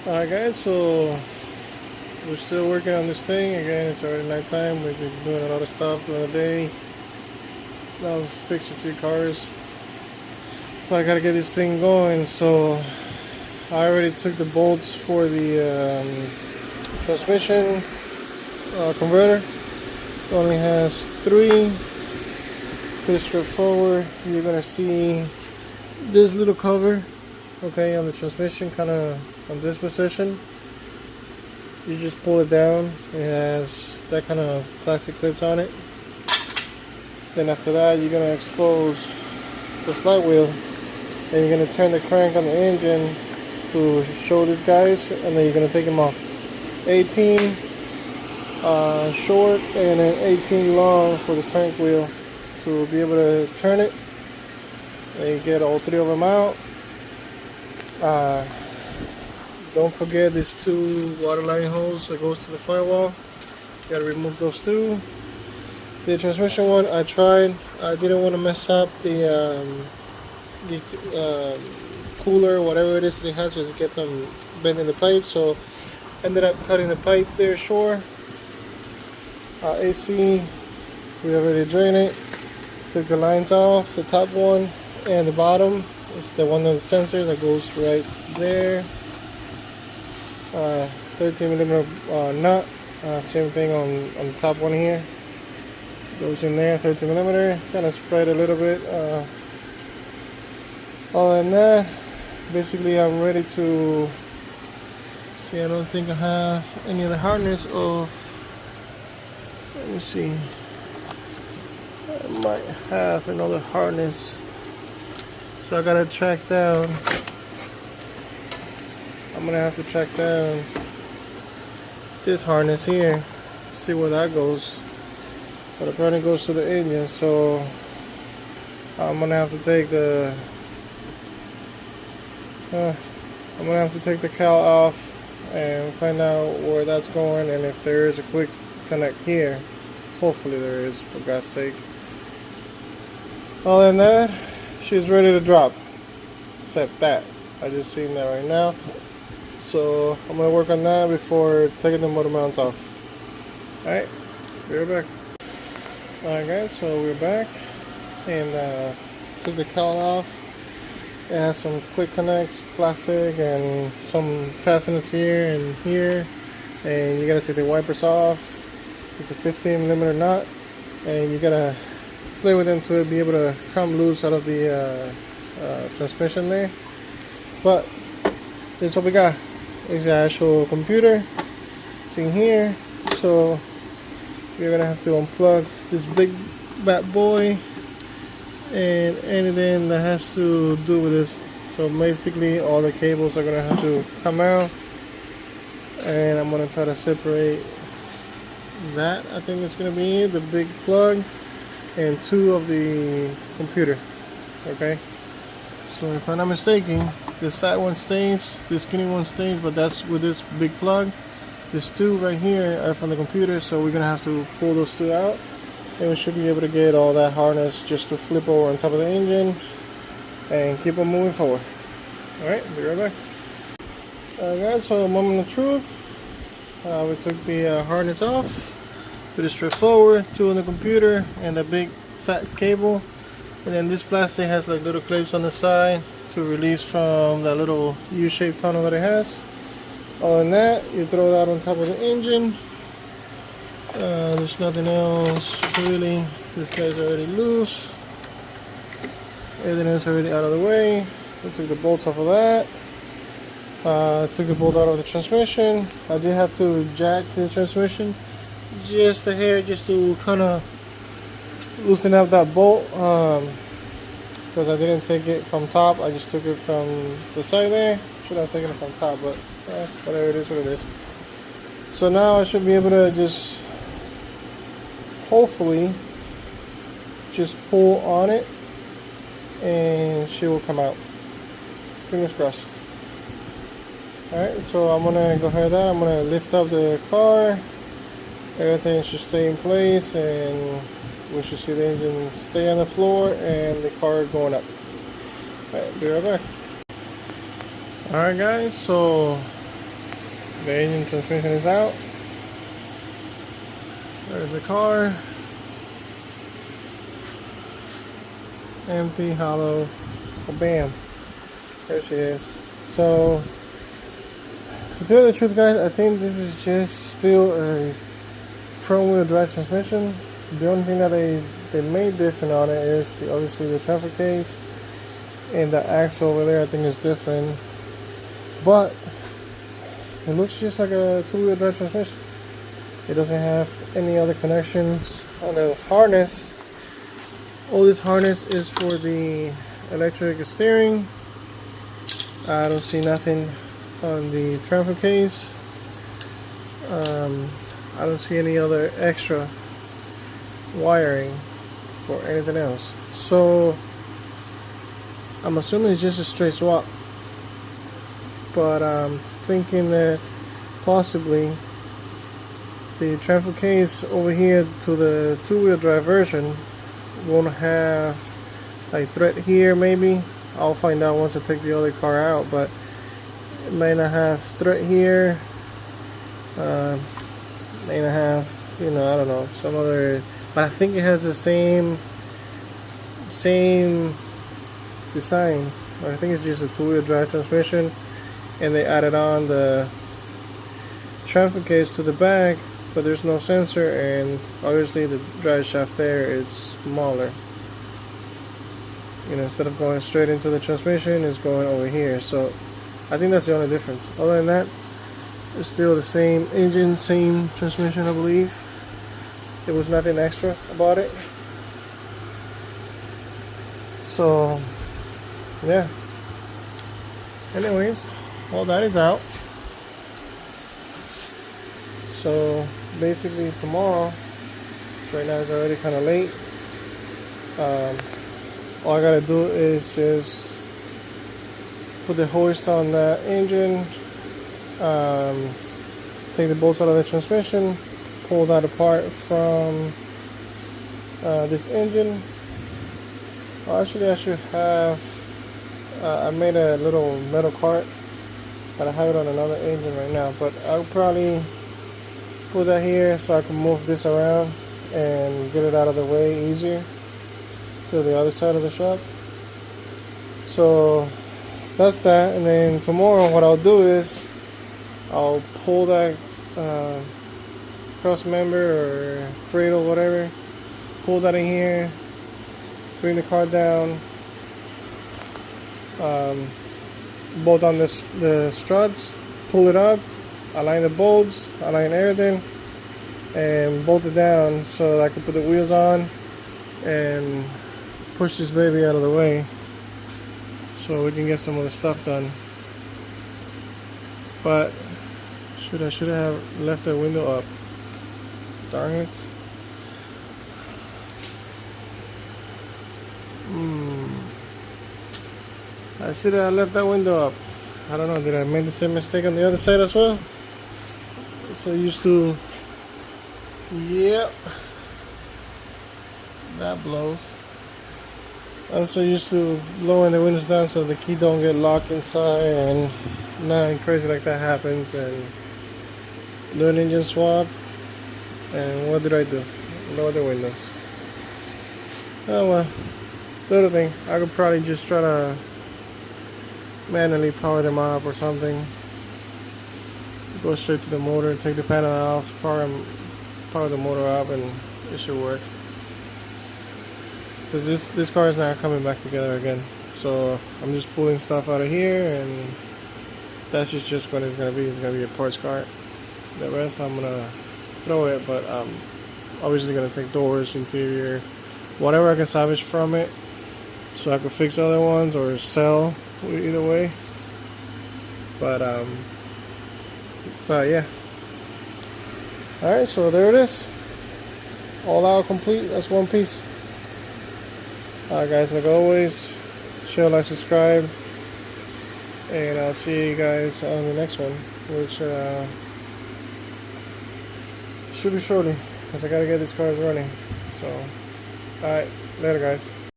Alright guys, so we're still working on this thing. Again, it's already nighttime. We've been doing a lot of stuff during the day. Now fix a few cars. But I gotta get this thing going, so I already took the bolts for the transmission converter. It only has 3. Pretty straightforward. You're gonna see this little cover, okay, on the transmission, kind of on this position. You just pull it down. It has that kind of plastic clips on it. Then after that, you're gonna expose the flywheel, and you're gonna turn the crank on the engine to show these guys, and then you're gonna take them off. 18 short and then 18 long for the crank wheel to be able to turn it. And you get all 3 of them out. Don't forget these 2 water line holes that goes to the firewall. You gotta remove those 2. The transmission one I tried. I didn't want to mess up the cooler, whatever it is that it has, because it kept them bending the pipe. So ended up cutting the pipe there short. AC, we already drained it. Took the lines off, the top one and the bottom. It's the one on the sensor that goes right there. 13mm nut. Same thing on the top one here. It goes in there, 13mm. It's kind of spread a little bit. Other than that, basically I'm ready to see. I don't think I have any of the hardness of. Let me see. I might have another harness, so I gotta track down. I'm gonna have to track down this harness here, see where that goes. But apparently it goes to the engine, so I'm gonna have to take the cowl off and find out where that's going, and if there is a quick connect here. Hopefully there is, for God's sake. Other than that, she's ready to drop. Except that. I just seen that right now. So I'm gonna work on that before taking the motor mounts off. Alright, be right back. Alright guys, so we're back and took the cowl off. It has some quick connects, plastic, and some fasteners here and here. And you gotta take the wipers off. It's a 15mm nut, and you gotta play with them to be able to come loose out of the transmission there. But this is what we got. It's the actual computer. It's in here, so you're gonna have to unplug this big bad boy and anything that has to do with this. So basically all the cables are gonna have to come out, and I'm gonna try to separate that. I think it's gonna be the big plug and 2 of the computer. Okay, so if I'm not mistaken, this fat one stays, this skinny one stays, but that's with this big plug. These 2 right here are from the computer, so we're gonna have to pull those 2 out, and we should be able to get all that harness just to flip over on top of the engine and keep on moving forward. Alright, be right back. Alright guys, so moment of truth. We took the harness off. Pretty straightforward. 2 on the computer and a big fat cable, and then this plastic has like little clips on the side to release from that little U-shaped tunnel that it has. Other than that, you throw that on top of the engine. There's nothing else really. This guy's already loose. Everything is already out of the way. We took the bolts off of that. Took the bolt out of the transmission. I did have to jack the transmission just a hair, just to kind of loosen up that bolt, because I didn't take it from top. I just took it from the side there. Should have taken it from top, but whatever, it is what it is. So now I should be able to just hopefully just pull on it and she will come out. Fingers crossed. Alright, so I'm gonna go ahead and I'm gonna lift up the car. Everything should stay in place, and we should see the engine stay on the floor and the car going up. Alright, be right back. Alright guys, so The engine transmission is out. There's the car. Empty, hollow. Oh, bam. There she is. So, to tell you the truth, guys, I think this is just still a front-wheel drive transmission. The only thing that they made different on it is obviously the transfer case, and the axle over there I think is different. But it looks just like a two-wheel drive transmission. It doesn't have any other connections on the harness. All this harness is for the electric steering. I don't see nothing on the transfer case. I don't see any other extra wiring for anything else. So I'm assuming it's just a straight swap. But I'm thinking that possibly the transfer case over here to the two-wheel drive version won't have like thread here. Maybe I'll find out once I take the other car out, but it may not have thread here. May not have, I don't know, some other, but I think it has the same design. I think it's just a two-wheel drive transmission, and they added on the transfer case to the back, but there's no sensor, and obviously the drive shaft there is smaller. Instead of going straight into the transmission, it's going over here. So I think that's the only difference. Other than that, it's still the same engine, same transmission, I believe. There was nothing extra about it. So yeah, anyways, all that is out. So basically tomorrow, right now it's already kind of late, all I gotta do is just put the hoist on the engine, take the bolts out of the transmission, pull that apart from this engine. Actually, I should have, I made a little metal cart, but I have it on another engine right now, but I'll probably put that here so I can move this around and get it out of the way easier to the other side of the shop. So that's that. And then tomorrow what I'll do is I'll pull that cross member or cradle, whatever, pull that in here, bring the car down, bolt on the struts, pull it up, align the bolts, align everything, and bolt it down so I can put the wheels on and push this baby out of the way so we can get some of the stuff done. But I should have left the window up. Darn it. I should have left that window up. I don't know, did I make the same mistake on the other side as well? So used to, yep, that blows. I'm so used to lowering the windows down so the key don't get locked inside, and nothing crazy like that happens. And do an engine swap, and what did I do? Lower the windows. Oh well, little thing. I could probably just try to manually power them up or something. Go straight to the motor, take the panel off, power the motor up, and it should work. Because this car is not coming back together again. So I'm just pulling stuff out of here, and that's just what it's gonna be. It's gonna be a parts cart. The rest I'm gonna throw it, but I'm obviously gonna take doors, interior, whatever I can salvage from it, so I can fix other ones or sell. Either way. But yeah. Alright, so there it is. All out complete. That's one piece. Alright guys, like always, share, like, subscribe, and I'll see you guys on the next one, which should be shortly, because I gotta get these cars running. So alright, later guys.